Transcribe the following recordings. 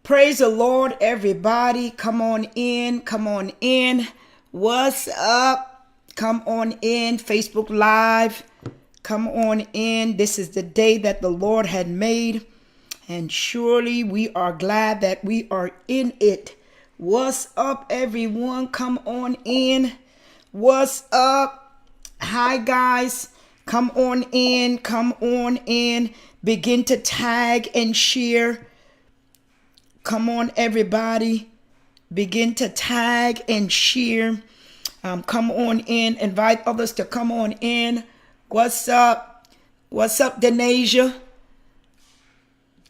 Praise the Lord, everybody. Come on in. Come on in. What's up? Come on in. Facebook Live. Come on in. This is the day that the Lord had made, and surely we are glad that we are in it. What's up, everyone? Come on in. What's up? Hi, guys. Come on in. Come on in. Begin to tag and share. Come on, everybody. Begin to tag and share. Come on in. Invite others to come on in. What's up? What's up, Denasia?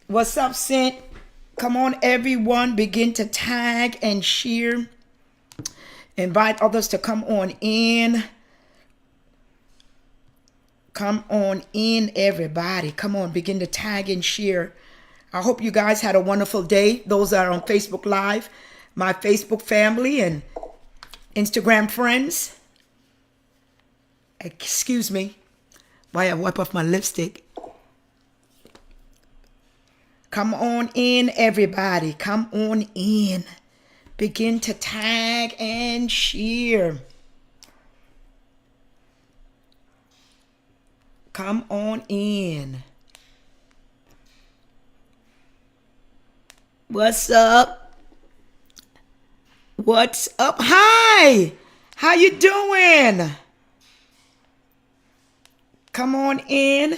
What's up, Sint? Come on, everyone. Begin to tag and share. Invite others to come on in. Come on in, everybody. Come on, begin to tag and share. I hope you guys had a wonderful day. Those that are on Facebook Live, my Facebook family and Instagram friends. Excuse me while I wipe off my lipstick. Come on in, everybody. Come on in. Begin to tag and share. Come on in. What's up? What's up? Hi. How you doing? Come on in.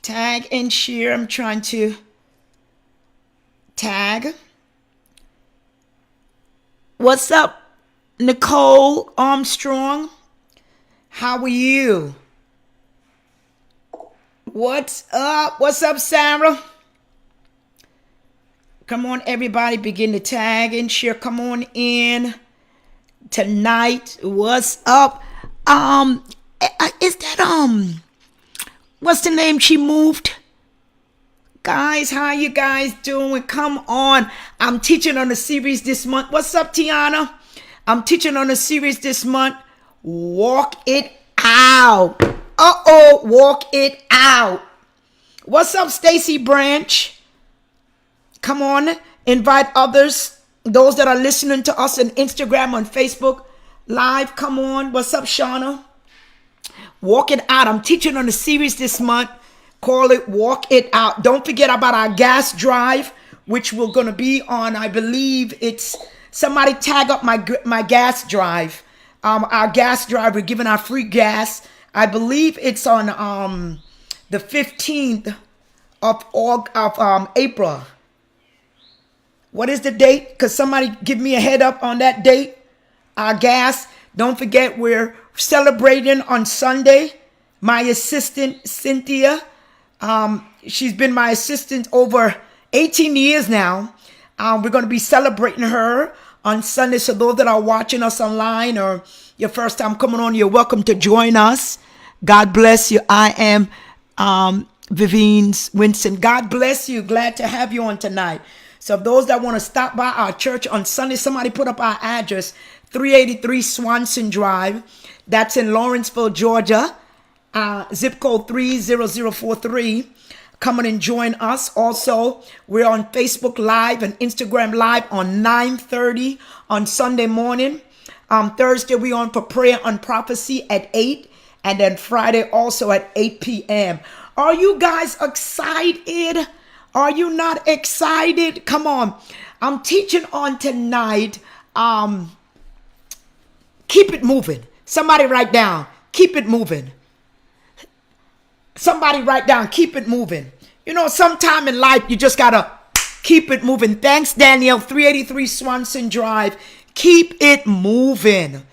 Tag and share. I'm trying to tag. What's up, Nicole Armstrong? How are you? What's up? What's up, Sarah? Come on, everybody, begin to tag and share. Come on in tonight. What's up? Is that what's the name she moved? Guys, how you guys doing? Come on. I'm teaching on a series this month. What's up, Tiana? I'm teaching on a series this month. Walk it out. Walk it out. What's up, Stacy Branch? Come on, invite others, those that are listening to us on Instagram, on Facebook Live. Come on. What's up, Shauna? Walk it out. I'm teaching on a series this month. Call it Walk It Out. Don't forget about our gas drive, which we're going to be on. I believe it's somebody tag up my gas drive. Our gas drive, we're giving our free gas. I believe it's on the 15th of April. What is the date? Because somebody give me a head up on that date. Our gas. Don't forget, we're celebrating on Sunday. My assistant, Cynthia. She's been my assistant over 18 years now. We're going to be celebrating her on Sunday. So those that are watching us online or your first time coming on, you're welcome to join us. God bless you. I am Vivian Winston. God bless you. Glad to have you on tonight. So those that want to stop by our church on Sunday, somebody put up our address, 383 Swanson Drive. That's in Lawrenceville, Georgia. Zip code 30043. Come on and join us. Also, we're on Facebook Live and Instagram Live on 9:30 on Sunday morning. Thursday, we're on for prayer on prophecy at 8. And then Friday also at 8 p.m. Are you guys excited? Are you not excited? Come on. I'm teaching on tonight. Keep it moving. Somebody write down. Keep it moving. Somebody write down. Keep it moving. You know, sometime in life, you just got to keep it moving. Thanks, Danielle. 383 Swanson Drive. Keep it moving.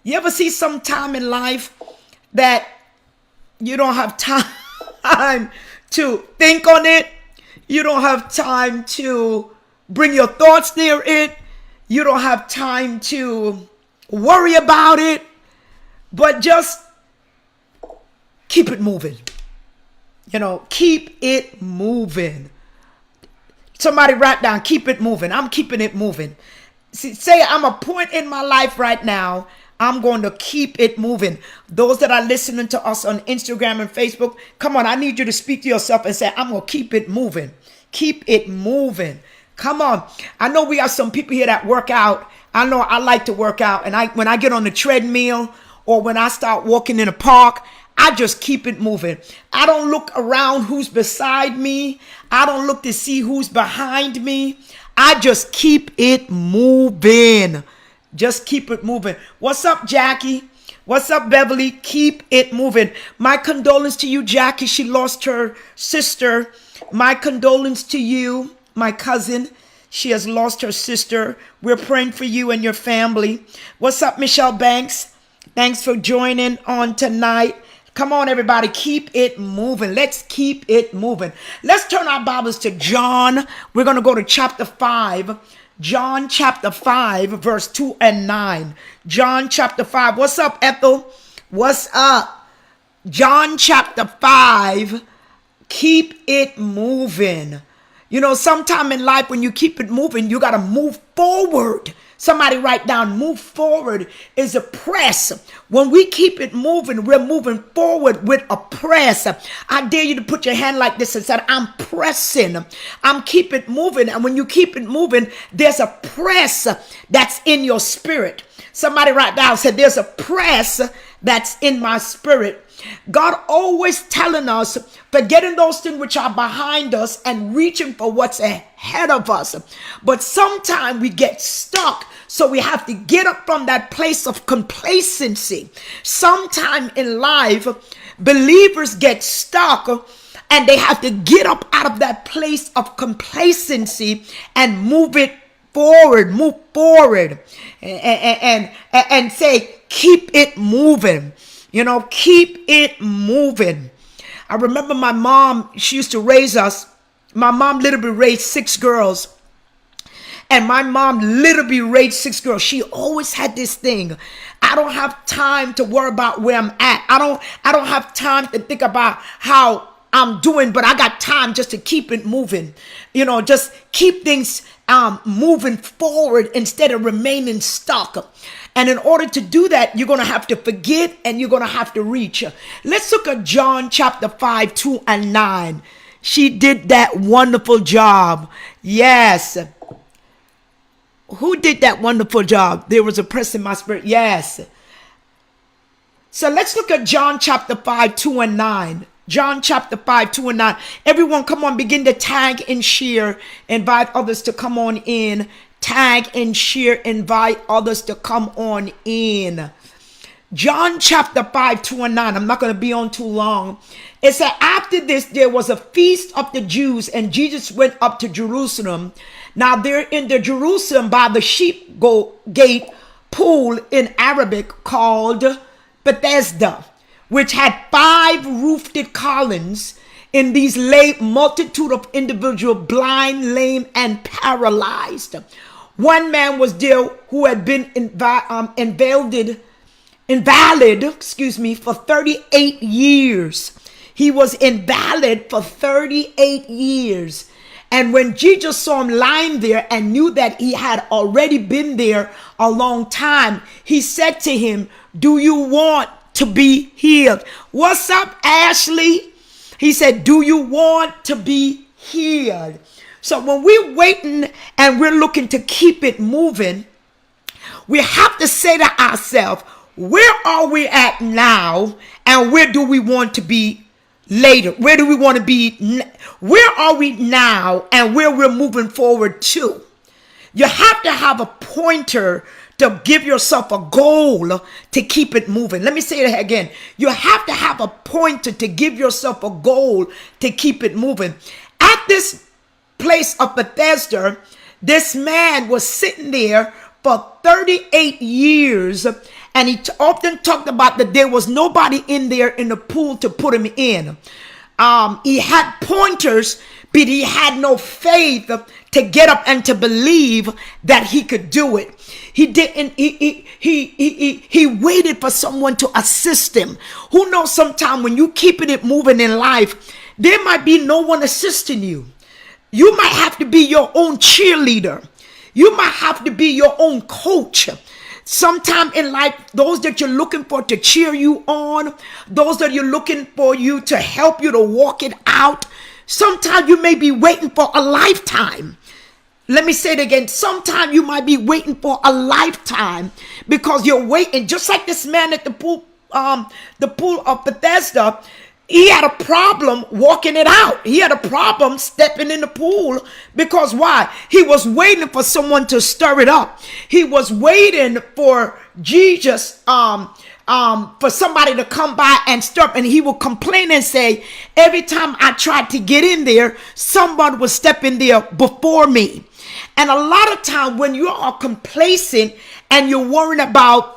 You ever see some time in life that you don't have time to think on it? You don't have time to bring your thoughts near it. You don't have time to worry about it. But just keep it moving. You know, keep it moving. Somebody write down, keep it moving. I'm keeping it moving. See, say I'm a point in my life right now. I'm going to keep it moving. Those that are listening to us on Instagram and Facebook, come on, I need you to speak to yourself and say, I'm going to keep it moving. Keep it moving. Come on. I know we have some people here that work out. I know I like to work out. And when I get on the treadmill or when I start walking in a park, I just keep it moving. I don't look around who's beside me. I don't look to see who's behind me. I just keep it moving. Just keep it moving. What's up, Jackie? What's up, Beverly? Keep it moving. My condolence to you, Jackie. She lost her sister. My condolence to you, my cousin. She has lost her sister. We're praying for you and your family. What's up, Michelle Banks? Thanks for joining on tonight. Come on, everybody. Keep it moving. Let's keep it moving. Let's turn our Bibles to John. We're going to go to chapter 5. John chapter 5, verse 2 and 9. John chapter 5. What's up, Ethel? What's up? John chapter 5. Keep it moving. You know, sometime in life when you keep it moving, you got to move forward. Somebody write down, move forward is a press. When we keep it moving, we're moving forward with a press. I dare you to put your hand like this and say, I'm pressing. I'm keep it moving. And when you keep it moving, there's a press that's in your spirit. Somebody write down, said, there's a press that's in my spirit. God always telling us, forgetting those things which are behind us and reaching for what's ahead of us. But sometimes we get stuck. So we have to get up from that place of complacency. Sometime in life, believers get stuck and they have to get up out of that place of complacency and move forward and say, keep it moving. You know, keep it moving. I remember my mom, she used to raise us. My mom literally raised 6 girls. And my mom literally raised 6 girls. She always had this thing. I don't have time to worry about where I'm at. I don't have time to think about how I'm doing, but I got time just to keep it moving. You know, just keep things moving forward instead of remaining stuck. And in order to do that, you're going to have to forget and you're going to have to reach. Let's look at John chapter 5, 2 and 9. She did that wonderful job. Yes. Who did that wonderful job? There was a press in my spirit. Yes. So let's look at John chapter 5, 2 and 9. John chapter 5, 2 and 9. Everyone, come on, begin to tag and share. Invite others to come on in. Tag and share. Invite others to come on in. John chapter 5, 2 and 9. I'm not going to be on too long. It said, after this, there was a feast of the Jews, and Jesus went up to Jerusalem. Now, they're in the Jerusalem by the sheep gate pool in Arabic called Bethesda, which had 5 roofed columns. In these lay multitude of individual blind, lame, and paralyzed. One man was there who had been invalid, for 38 years. He was invalid for 38 years. And when Jesus saw him lying there and knew that he had already been there a long time, he said to him, do you want to be healed? What's up, Ashley? He said, do you want to be healed? So when we're waiting and we're looking to keep it moving, we have to say to ourselves, where are we at now and where do we want to be later? Where do we want to be? Where are we now and where we're moving forward to? You have to have a pointer to give yourself a goal to keep it moving. Let me say it again. You have to have a pointer to give yourself a goal to keep it moving. At this place of Bethesda, this man was sitting there for 38 years, and he often talked about that there was nobody in there in the pool to put him in. He had pointers, but he had no faith to get up and to believe that he could do it. He didn't. He waited for someone to assist him. Who knows? Sometime when you keeping it moving in life, there might be no one assisting you. You might have to be your own cheerleader. You might have to be your own coach. Sometime in life, those that you're looking for to cheer you on, those that you're looking for you to help you to walk it out, sometimes you may be waiting for a lifetime. Let me say it again. Sometimes you might be waiting for a lifetime because you're waiting. Just like this man at the pool of Bethesda, he had a problem walking it out. He had a problem stepping in the pool because why? He was waiting for someone to stir it up. He was waiting for Jesus, for somebody to come by and stir up, and he would complain and say, every time I tried to get in there, someone was stepping there before me. And a lot of time when you are complacent and you're worrying about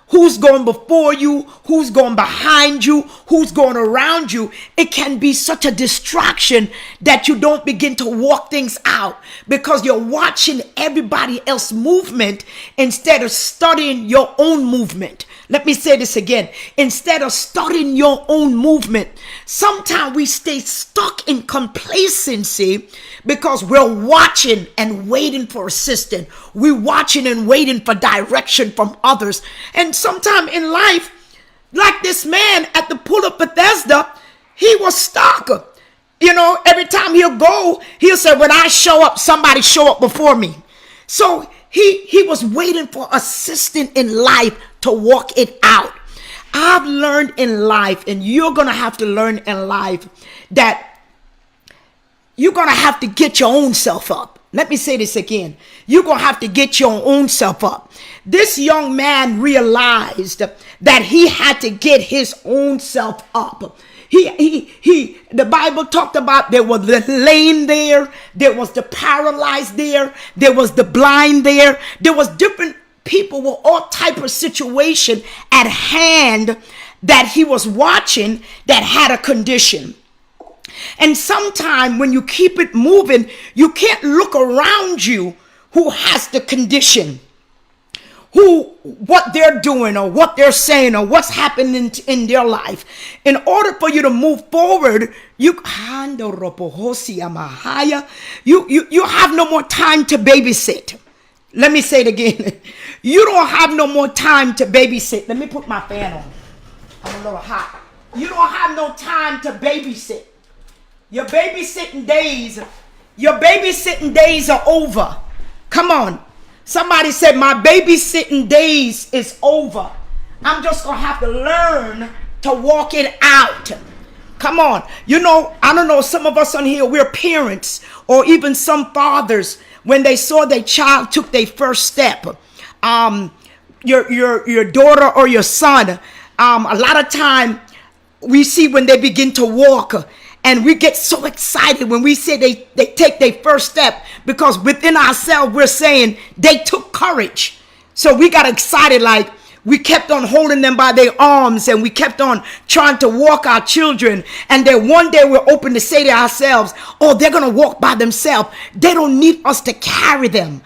who's going before you, who's going behind you, who's going around you, it can be such a distraction that you don't begin to walk things out because you're watching everybody else's movement instead of studying your own movement. Let me say this again. Instead of studying your own movement, sometimes we stay stuck in complacency because we're watching and waiting for assistance. We're watching and waiting for direction from others. And sometimes in life, like this man at the pool of Bethesda, he was stuck. You know, every time he'll go, he'll say, when I show up, somebody show up before me. So he was waiting for assistance in life to walk it out. I've learned in life, and you're going to have to learn in life, that you're going to have to get your own self up. Let me say this again. You're going to have to get your own self up. This young man realized that he had to get his own self up. The Bible talked about there was the lame there was the paralyzed there was the blind there was different people with all type of situation at hand that he was watching that had a condition. And sometime when you keep it moving, you can't look around you who has the condition, what they're doing or what they're saying or what's happening in their life. In order for you to move forward, you have no more time to babysit. Let me say it again. You don't have no more time to babysit. Let me put my fan on. I'm a little hot. You don't have no time to babysit. Your babysitting days are over. Come on. Somebody said, my babysitting days is over. I'm just going to have to learn to walk it out. Come on. You know, I don't know, some of us on here, we're parents or even some fathers. When they saw their child took their first step, your daughter or your son, a lot of time we see when they begin to walk, and we get so excited when we say they take their first step, because within ourselves we're saying they took courage. So we got excited, like we kept on holding them by their arms and we kept on trying to walk our children. And then one day we're open to say to ourselves, oh, they're going to walk by themselves. They don't need us to carry them.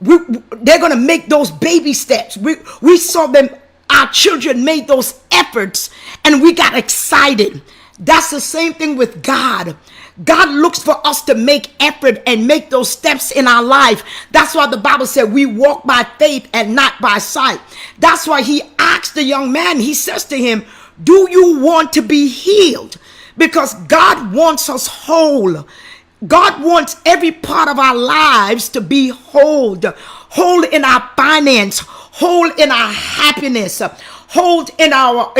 They're going to make those baby steps. We saw them, our children made those efforts and we got excited. That's the same thing with God. God looks for us to make effort and make those steps in our life. That's why the Bible said we walk by faith and not by sight. That's why he asked the young man, he says to him, do you want to be healed? Because God wants us whole. God wants every part of our lives to be whole. Whole in our finance, whole in our happiness, hold in our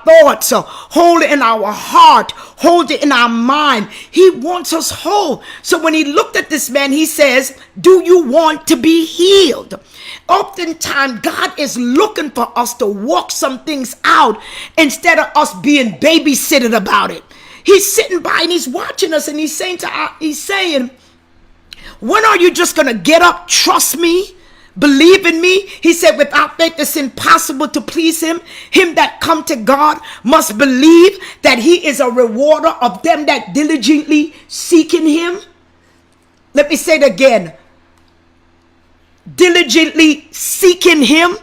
thoughts, hold in our heart, hold it in our mind. He wants us whole. So when he looked at this man, he says, do you want to be healed? Oftentimes, God is looking for us to walk some things out instead of us being babysitted about it. He's sitting by and he's watching us and he's saying, when are you just going to get up, trust me? Believe in me. He said, without faith it's impossible to please him. Him that come to God must believe that he is a rewarder of them that diligently seeking him. Let me say it again. Diligently seeking him.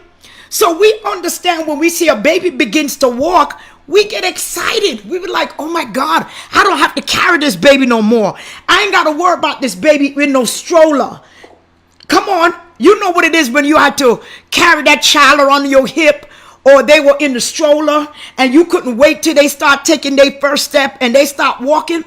So we understand when we see a baby begins to walk, we get excited. We were like, oh my God, I don't have to carry this baby no more. I ain't got to worry about this baby with no stroller. Come on. You know what it is when you had to carry that child around your hip, or they were in the stroller and you couldn't wait till they start taking their first step and they start walking.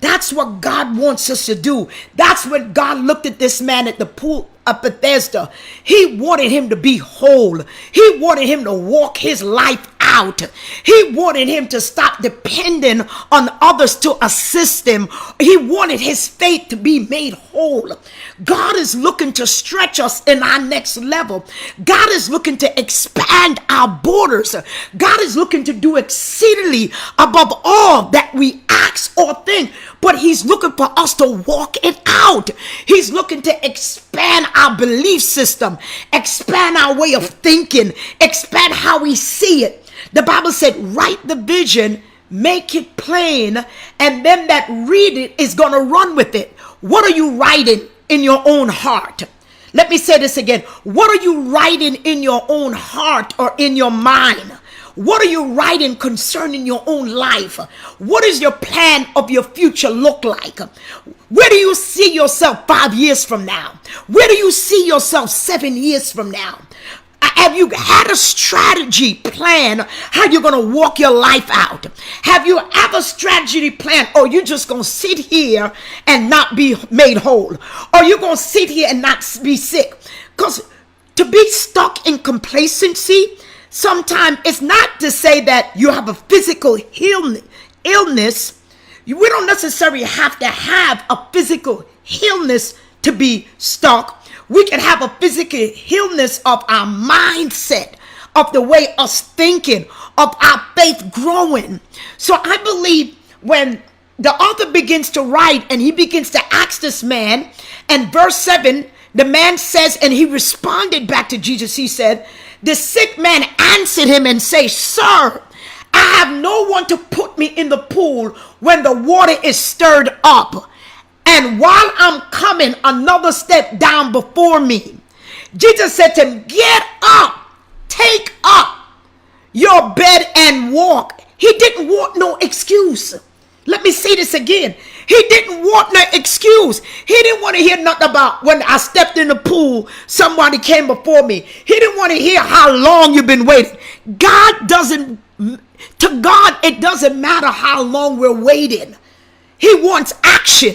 That's what God wants us to do. That's when God looked at this man at the pool of Bethesda. He wanted him to be whole. He wanted him to walk his life out. He wanted him to stop depending on others to assist him. He wanted his faith to be made whole. God is looking to stretch us in our next level. God is looking to expand our borders. God is looking to do exceedingly above all that we ask or think. But he's looking for us to walk it out. He's looking to expand our belief system, expand our way of thinking, expand how we see it. The Bible said, write the vision, make it plain, and them that read it is going to run with it. What are you writing in your own heart? Let me say this again. What are you writing in your own heart or in your mind? What are you writing concerning your own life? What is your plan of your future look like? Where do you see yourself 5 years from now? Where do you see yourself 7 years from now? Have you had a strategy plan how you're going to walk your life out? Have you ever strategy plan, or you just going to sit here and not be made whole? Or you going to sit here and not be sick? Because to be stuck in complacency, sometimes it's not to say that you have a physical illness. We don't necessarily have to have a physical illness to be stuck. We can have a physical illness of our mindset, of the way us thinking, of our faith growing. So I believe when the author begins to write and he begins to ask this man, and verse 7, the man says, and he responded back to Jesus. He said, the sick man answered him and said, Sir, I have no one to put me in the pool when the water is stirred up. And while I'm coming, another step down before me. Jesus said to him, get up, take up your bed and walk. He didn't want no excuse. Let me say this again. He didn't want no excuse. He didn't want to hear nothing about when I stepped in the pool, somebody came before me. He didn't want to hear how long you've been waiting. To God, it doesn't matter how long we're waiting. He wants action.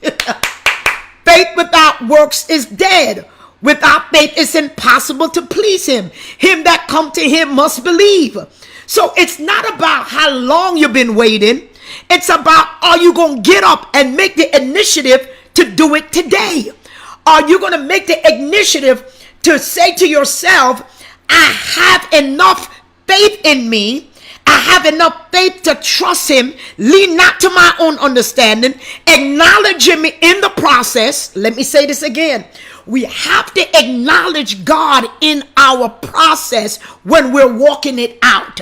Faith without works is dead. Without faith, it's impossible to please him. Him that come to him must believe. So it's not about how long you've been waiting. It's about, are you going to get up and make the initiative to do it today? Are you going to make the initiative to say to yourself, I have enough faith in me. I have enough faith to trust him, lean not to my own understanding, acknowledge him in the process. Let me say this again. We have to acknowledge God in our process when we're walking it out,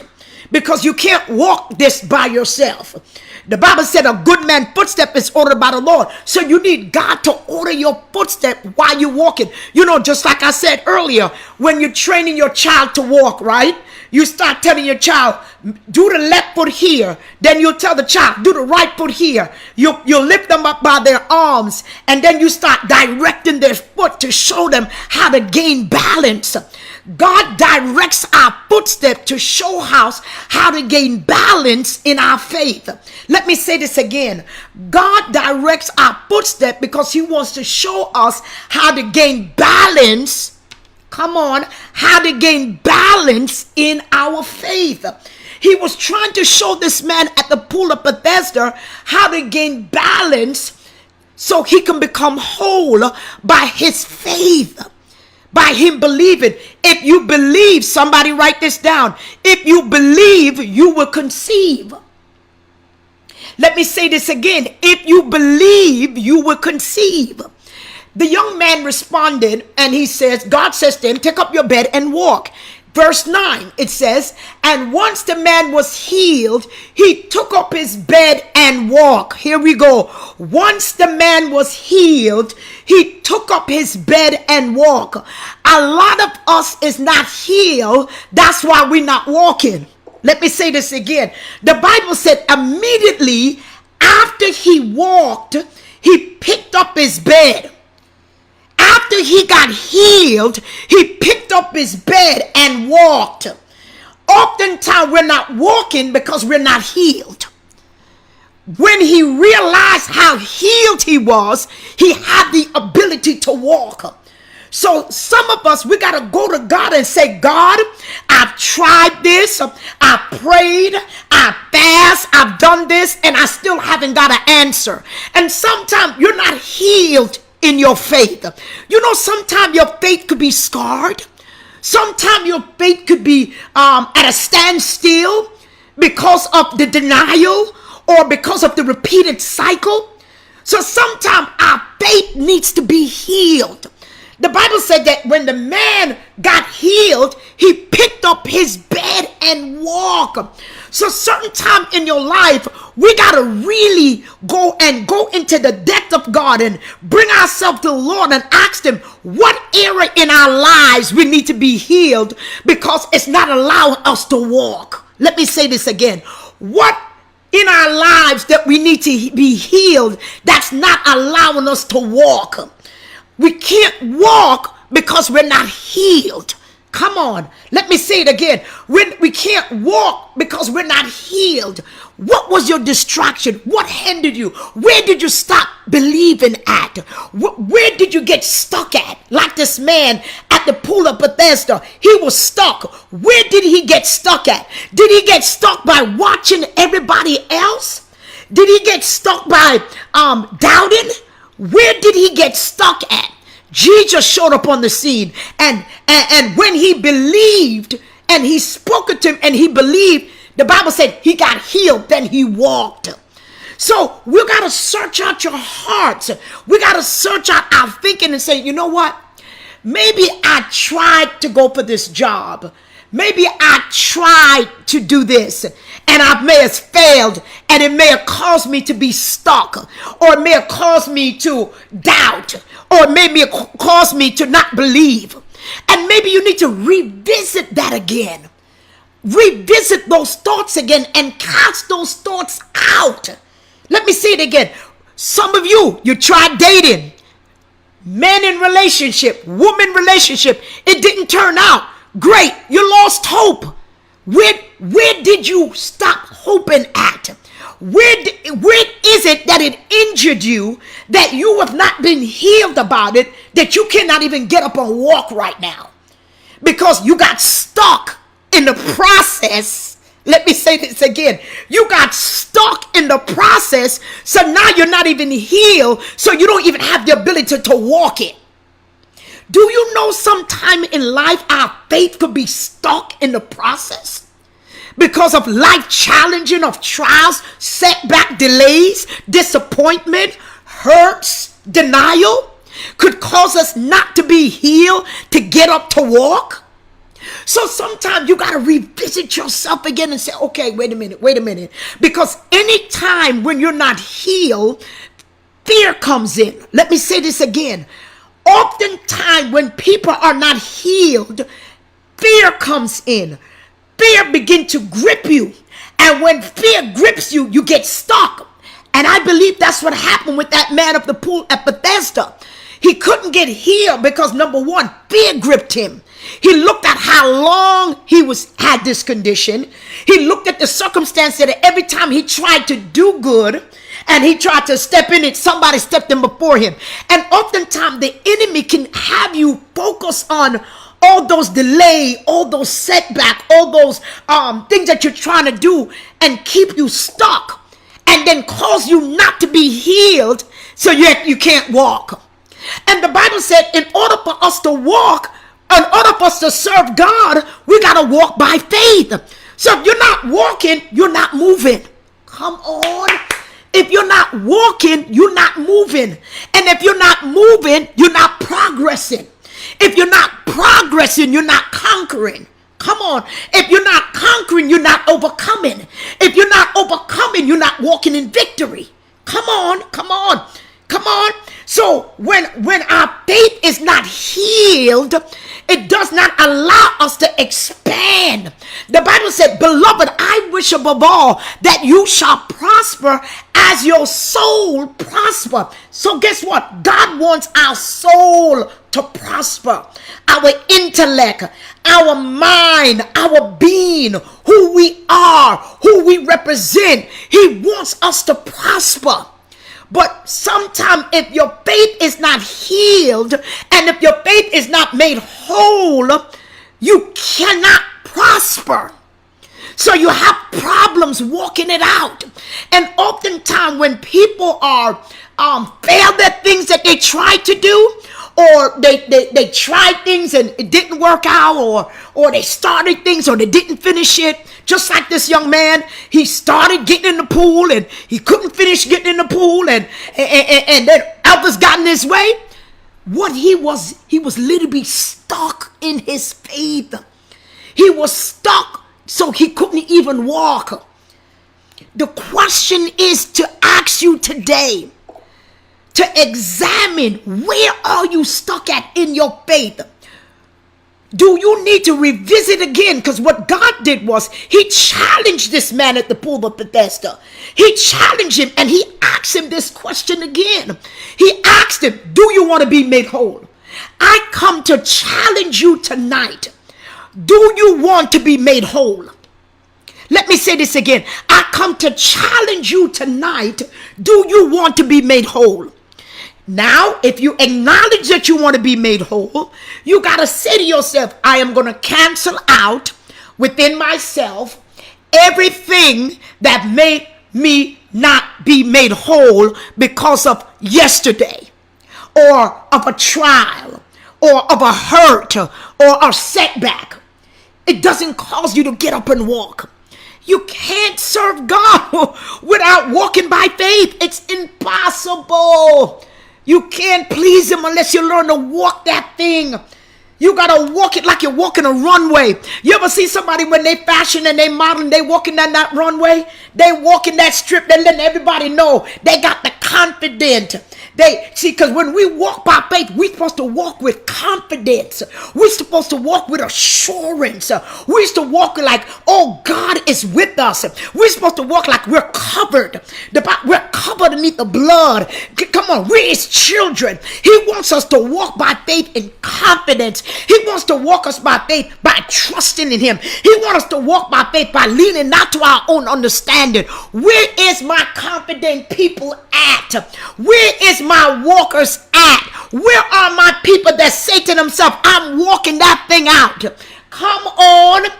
because you can't walk this by yourself. The Bible said a good man's footstep is ordered by the Lord. So you need God to order your footstep while you're walking. You know, just like I said earlier, when you're training your child to walk, right? You start telling your child, do the left foot here. Then you'll tell the child, do the right foot here. You'll lift them up by their arms. And then you start directing their foot to show them how to gain balance. God directs our footstep to show us how to gain balance in our faith. Let me say this again. God directs our footstep because he wants to show us how to gain balance. Come on, how to gain balance in our faith. He was trying to show this man at the pool of Bethesda how to gain balance so he can become whole by his faith, by him believing. If you believe, somebody write this down. If you believe, you will conceive. Let me say this again. If you believe, you will conceive. The young man responded, and he says, God says to him, take up your bed and walk. Verse 9, it says, and once the man was healed, he took up his bed and walked. Here we go. Once the man was healed, he took up his bed and walked. A lot of us is not healed. That's why we're not walking. Let me say this again. The Bible said immediately after he walked, he picked up his bed. After after he got healed, he picked up his bed and walked. Oftentimes we're not walking because we're not healed. When he realized how healed he was, he had the ability to walk. So some of us, we got to go to God and say, God, I've tried this, I prayed, I fast, I've done this, and I still haven't got an answer. And sometimes you're not healed in your faith. You know, sometimes your faith could be scarred. Sometimes your faith could be at a standstill because of the denial or because of the repeated cycle. So sometimes our faith needs to be healed. The Bible said that when the man got healed, he picked up his bed and walked. So certain time in your life, we got to really go into the depth of God and bring ourselves to the Lord and ask him what area in our lives we need to be healed because it's not allowing us to walk. Let me say this again. What in our lives that we need to be healed that's not allowing us to walk? We can't walk because we're not healed. Come on. Let me say it again. We can't walk because we're not healed. What was your distraction? What hindered you? Where did you stop believing at? Where did you get stuck at? Like this man at the pool of Bethesda. He was stuck. Where did he get stuck at? Did he get stuck by watching everybody else? Did he get stuck by doubting? Where did he get stuck at? Jesus showed up on the scene, and when he believed and he spoke to him and he believed, the Bible said he got healed, then he walked. So we got to search out your hearts. We got to search out our thinking and say, you know what? Maybe I tried to go for this job. Maybe I tried to do this and I may have failed, and it may have caused me to be stuck, or it may have caused me to doubt, or it may have caused me to not believe. And maybe you need to revisit that again. Revisit those thoughts again and cast those thoughts out. Let me say it again. Some of you tried dating. Men in relationship, woman relationship. It didn't turn out. Great, you lost hope. Where did you stop hoping at? Where is it that it injured you, that you have not been healed about it, that you cannot even get up and walk right now? Because you got stuck in the process. Let me say this again. You got stuck in the process, so now you're not even healed, so you don't even have the ability to walk it. Do you know sometime in life our faith could be stuck in the process? Because of life challenging, of trials, setback, delays, disappointment, hurts, denial could cause us not to be healed, to get up to walk. So sometimes you got to revisit yourself again and say, okay, wait a minute. Because anytime when you're not healed, fear comes in. Let me say this again. Oftentimes when people are not healed, fear comes in. Fear begins to grip you. And when fear grips you, you get stuck. And I believe that's what happened with that man of the pool at Bethesda. He couldn't get healed because, number one, fear gripped him. He looked at how long he had this condition. He looked at the circumstance that every time he tried to do good and he tried to step in it, somebody stepped in before him. And oftentimes the enemy can have you focus on all those delays, all those setbacks, all those things that you're trying to do and keep you stuck, and then cause you not to be healed so you can't walk. And the Bible said in order for us to walk, in order for us to serve God, we got to walk by faith. So if you're not walking, you're not moving. Come on. If you're not walking, you're not moving. And if you're not moving, you're not progressing. If you're not progressing, you're not conquering. Come on. If you're not conquering, you're not overcoming. If you're not overcoming, you're not walking in victory. Come on. So So when our faith is not healed, it does not allow us to expand. The Bible said, beloved, I wish above all that you shall prosper as your soul prosper. So guess what? God wants our soul to prosper. Our intellect, our mind, our being, who we are, who we represent. He wants us to prosper. But sometimes if your faith is not healed and if your faith is not made whole, you cannot prosper. So you have problems walking it out. And oftentimes when people are failed at things that they tried to do, or they tried things and it didn't work out, or they started things or they didn't finish it. Just like this young man, he started getting in the pool and he couldn't finish getting in the pool, and then others got in his way. What he was literally stuck in his faith. He was stuck, so he couldn't even walk. The question is to ask you today, to examine, where are you stuck at in your faith? Do you need to revisit again? Because what God did was he challenged this man at the pool of Bethesda. He challenged him and he asked him this question again. He asked him, do you want to be made whole? I come to challenge you tonight. Do you want to be made whole? Let me say this again. I come to challenge you tonight. Do you want to be made whole? Now, if you acknowledge that you want to be made whole, you got to say to yourself, I am going to cancel out within myself everything that made me not be made whole because of yesterday, or of a trial, or of a hurt, or a setback. It doesn't cause you to get up and walk. You can't serve God without walking by faith. It's impossible. You can't please him unless you learn to walk that thing. You gotta walk it like you're walking a runway. You ever see somebody when they fashion and they model and they walking down that runway? They walking that strip, they letting everybody know they got the confidence. They see, because when we walk by faith, we're supposed to walk with confidence. We're supposed to walk with assurance. We're supposed to walk like, oh, God is with us. We're supposed to walk like we're covered. We're covered beneath the blood. Come on, we're his children. He wants us to walk by faith in confidence. He wants to walk us by faith by trusting in him. He wants us to walk by faith by leaning not to our own understanding. Where is my confident people at? Where is my walkers at? Where are my people that say to themselves, I'm walking that thing out? Come on,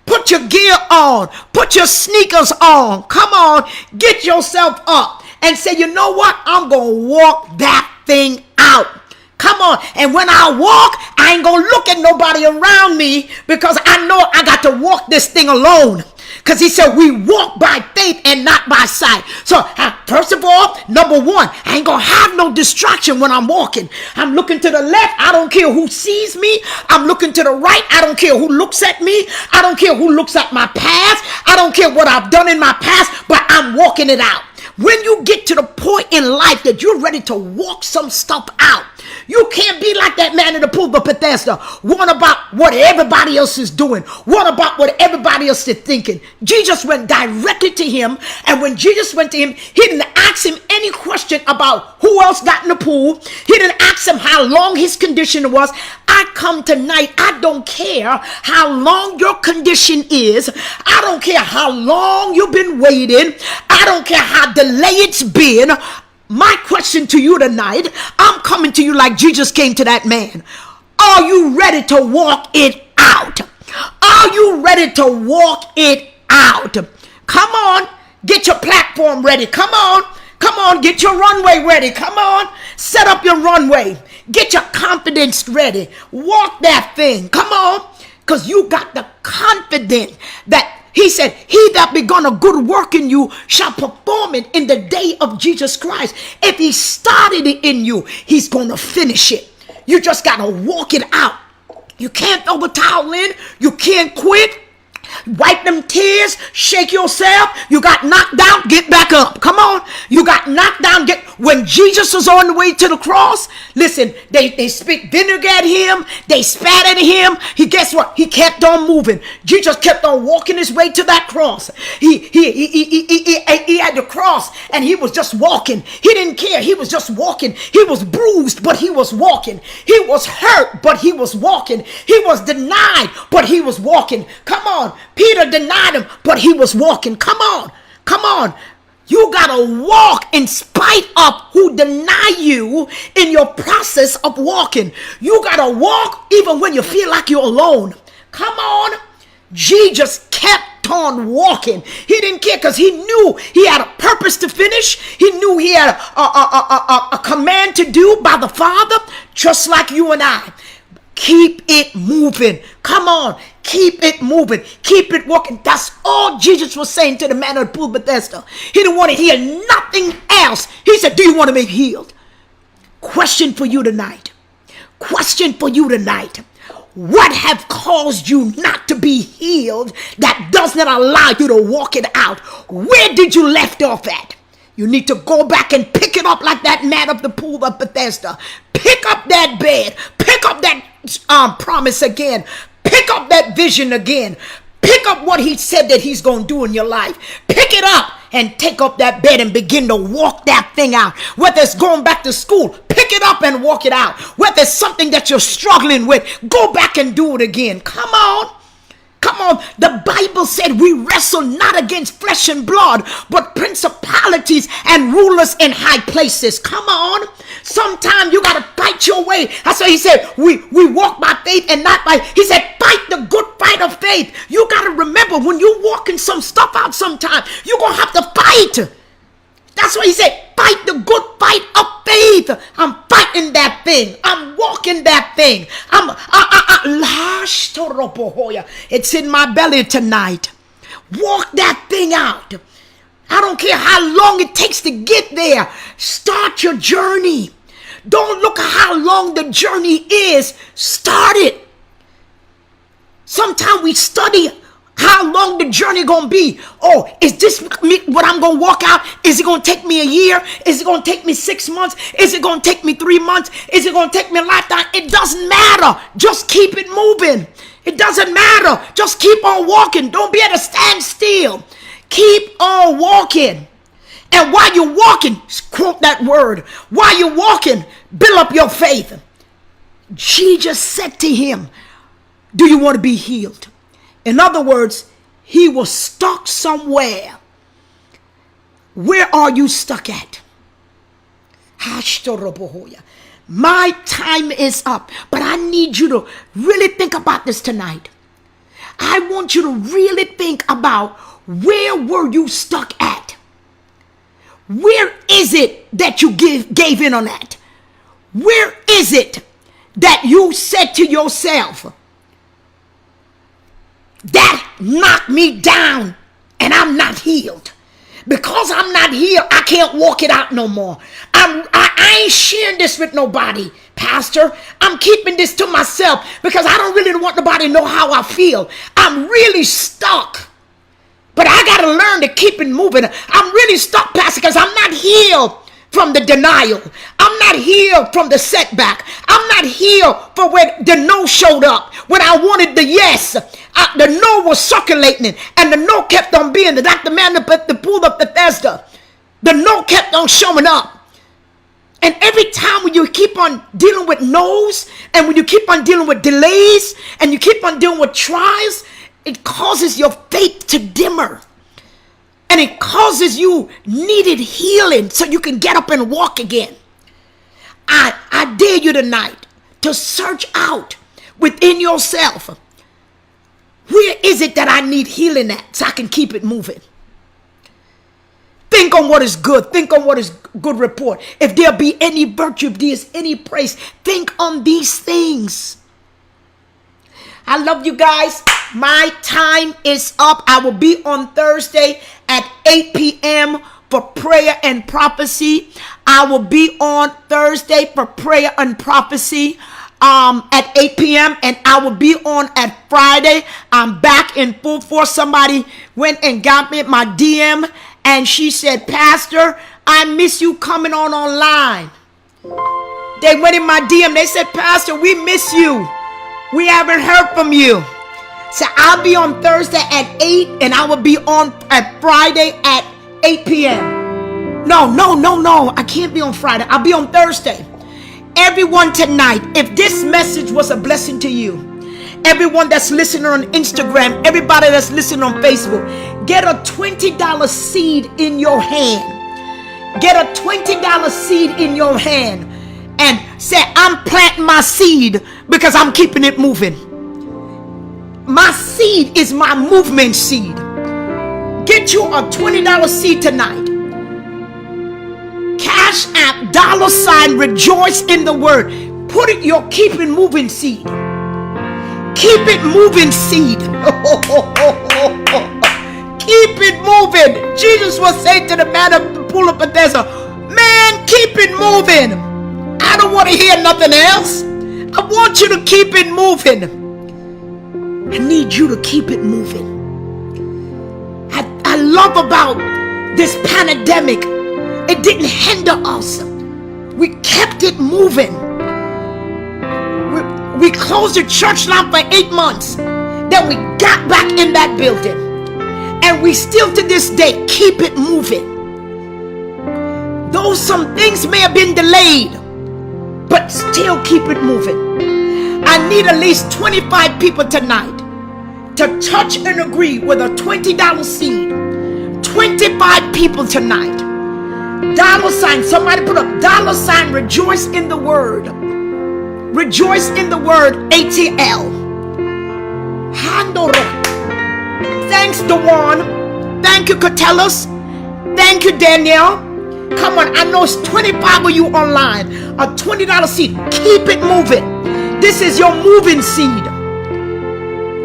put your gear on, put your sneakers on. Come on, get yourself up and say, you know what? I'm going to walk that thing out. Come on. And when I walk, I ain't going to look at nobody around me, because I know I got to walk this thing alone. Because he said we walk by faith and not by sight. So first of all, number one, I ain't going to have no distraction when I'm walking. I'm looking to the left. I don't care who sees me. I'm looking to the right. I don't care who looks at me. I don't care who looks at my past. I don't care what I've done in my past, but I'm walking it out. When you get to the point in life that you're ready to walk some stuff out, you can't be like that man in the pool of Bethesda. What about what everybody else is doing? What about what everybody else is thinking? Jesus went directly to him. And when Jesus went to him, he didn't ask him any question about who else got in the pool. He didn't ask him how long his condition was. I come tonight. I don't care how long your condition is. I don't care how long you've been waiting. I don't care how delayed it's been. My question to you tonight, I'm coming to you like Jesus came to that man. Are you ready to walk it out? Are you ready to walk it out? Come on, get your platform ready. Come on, get your runway ready. Come on, set up your runway. Get your confidence ready. Walk that thing. Come on, because you got the confidence that he said, he that begun a good work in you shall perform it in the day of Jesus Christ. If he started it in you, he's going to finish it. You just got to walk it out. You can't throw the towel in. You can't quit. Wipe them tears, shake yourself. You got knocked down, get back up. Come on. You got knocked down. When Jesus was on the way to the cross, listen, they spit vinegar at him. They spat at him. Guess what? He kept on moving. Jesus kept on walking his way to that cross. He had the cross and he was just walking. He didn't care. He was just walking. He was bruised, but he was walking. He was hurt, but he was walking. He was denied, but he was walking. Come on. Peter denied him, but he was walking. Come on. Come on. You got to walk in spite of who deny you in your process of walking. You got to walk even when you feel like you're alone. Come on. Jesus kept on walking. He didn't care because he knew he had a purpose to finish. He knew he had a command to do by the Father, just like you and I. Keep it moving. Come on. Keep it moving. Keep it walking. That's all Jesus was saying to the man of the pool of Bethesda. He didn't want to hear nothing else. He said, do you want to be healed? Question for you tonight. Question for you tonight. What have caused you not to be healed that does not allow you to walk it out? Where did you left off at? You need to go back and pick it up like that man of the pool of Bethesda. Pick up that bed. Pick up that promise again. Pick up that vision again. Pick up what he said that he's going to do in your life. Pick it up and take up that bed and begin to walk that thing out. Whether it's going back to school, pick it up and walk it out. Whether it's something that you're struggling with, go back and do it again. Come on. Come on, the Bible said we wrestle not against flesh and blood, but principalities and rulers in high places. Come on. Sometimes you got to fight your way. That's why he said we walk by faith and not by. He said fight the good fight of faith. You got to remember when you're walking some stuff out sometime, you're going to have to fight. That's why he said fight the good fight of faith. I'm fighting that thing. I'm walking that thing. It's in my belly tonight. Walk that thing out. I don't care how long it takes to get there. Start your journey. Don't look at how long the journey is. Start it. Sometimes we study how long the journey gonna be. Oh, is this what I'm gonna walk out? Is it gonna take me a year? Is it gonna take me 6 months? Is it gonna take me 3 months? Is it gonna take me a lifetime? It doesn't matter. Just keep it moving. It doesn't matter. Just keep on walking. Don't be at a standstill. Keep on walking. And while you're walking, quote that word. While you're walking, build up your faith. Jesus said to him, do you want to be healed? In other words, he was stuck somewhere. Where are you stuck at? My time is up, but I need you to really think about this tonight. I want you to really think about where were you stuck at? Where is it that you gave in on that? Where is it that you said to yourself, that knocked me down and I'm not healed? Because I'm not healed, I can't walk it out no more. I ain't sharing this with nobody, Pastor. I'm keeping this to myself because I don't really want nobody to know how I feel. I'm really stuck. But I got to learn to keep it moving. I'm really stuck, Pastor, because I'm not healed from the denial. I'm not healed from the setback. I'm not healed for when the no showed up. When I wanted the yes, the no was circulating, and the no kept on being like the man at the pool of Bethesda. The no kept on showing up. And every time when you keep on dealing with no's, and when you keep on dealing with delays, and you keep on dealing with trials, it causes your faith to dimmer. And it causes you needed healing so you can get up and walk again. I dare you tonight to search out within yourself. Where is it that I need healing at so I can keep it moving? Think on what is good. Think on what is good report. If there be any virtue, if there is any praise, think on these things. I love you guys. My time is up. I will be on Thursday at 8 p.m. for prayer and prophecy. I will be on Thursday for prayer and prophecy. at 8 p.m. and I will be on at Friday. I'm back in full force. Somebody went and got me my DM and she said, Pastor, I miss you coming on online. They went in my DM. They said, Pastor, we miss you. We haven't heard from you. So I'll be on Thursday at 8 and I will be on at Friday at 8 p.m. No. I can't be on Friday. I'll be on Thursday. Everyone tonight, if this message was a blessing to you, everyone that's listening on Instagram, everybody that's listening on Facebook, get a $20 seed in your hand. Get a $20 seed in your hand and say, I'm planting my seed because I'm keeping it moving. My seed is my movement seed. Get you a $20 seed tonight. Cash App, $ rejoice in the word. Put it your keep it moving seed. Keep it moving seed. Keep it moving. Jesus was saying to the man at the pool of Bethesda, man, keep it moving. I don't want to hear nothing else. I want you to keep it moving. I need you to keep it moving. I love about this pandemic. It didn't hinder us. We kept it moving. We closed the church down for 8 months. Then we got back in that building. And we still to this day keep it moving. Though some things may have been delayed, but still keep it moving. I need at least 25 people tonight to touch and agree with a $20 seed. 25 people tonight. $, somebody put up $, rejoice in the word. Rejoice in the word, ATL. Thanks, Dewan. Thank you, Catellis. Thank you, Danielle. Come on, I know it's 25 of you online. A $20 seed. Keep it moving. This is your moving seed.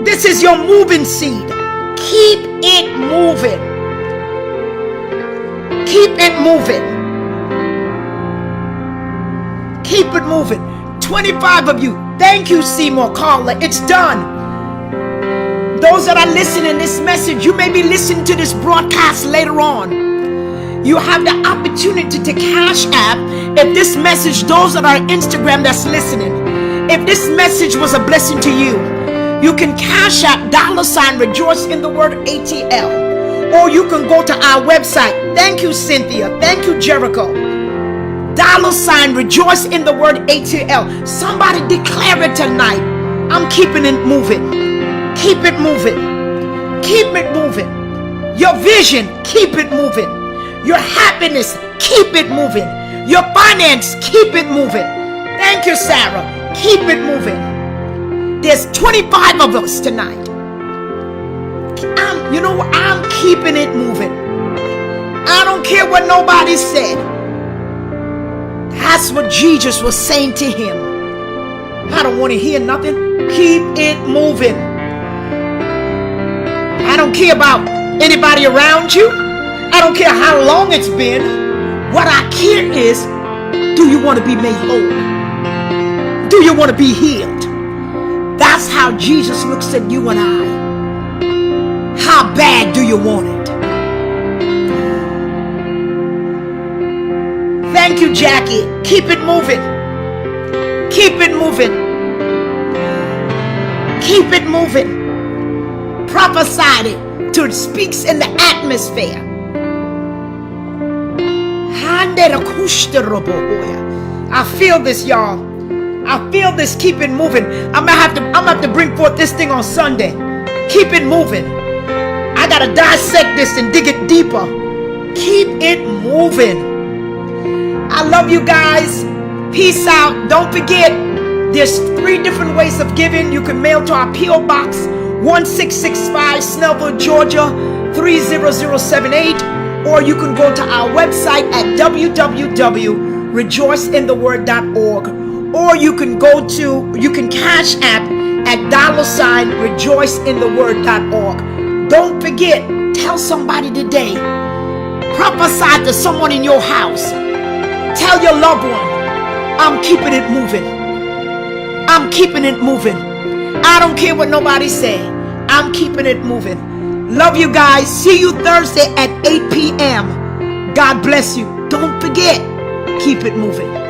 This is your moving seed. Keep it moving. Keep it moving. Keep it moving. 25 of you. Thank you, Seymour Carla. It's done. Those that are listening to this message, you may be listening to this broadcast later on. You have the opportunity to Cash App. If this message, those that are on Instagram that's listening, if this message was a blessing to you, you can Cash App $ rejoice in the word ATL. Or you can go to our website. Thank you, Cynthia. Thank you, Jericho. $ rejoice in the word ATL. Somebody declare it tonight. I'm keeping it moving. Keep it moving. Keep it moving. Your vision, keep it moving. Your happiness, keep it moving. Your finance, keep it moving. Thank you, Sarah. Keep it moving. There's 25 of us tonight. I'm keeping it moving. I don't care what nobody said. That's what Jesus was saying to him. I don't want to hear nothing. Keep it moving. I don't care about anybody around you. I don't care how long it's been. What I care is, do you want to be made whole? Do you want to be healed? That's how Jesus looks at you and I. How bad do you want it? Thank you, Jackie. Keep it moving. Keep it moving. Keep it moving. Prophesied it till it speaks in the atmosphere. I feel this, y'all. I feel this. Keep it moving. I'm gonna have to bring forth this thing on Sunday. Keep it moving. I gotta dissect this and dig it deeper. Keep it moving. I love you guys. Peace out. Don't forget, there's 3 different ways of giving. You can mail to our P.O. Box 1665 Snellville, Georgia 30078, or you can go to our website at www.rejoiceintheword.org, or you can Cash App at $ rejoiceintheword.org. Don't forget, tell somebody today. Prophesy to someone in your house. Tell your loved one, I'm keeping it moving. I'm keeping it moving. I don't care what nobody say. I'm keeping it moving. Love you guys. See you Thursday at 8 p.m. God bless you. Don't forget, keep it moving.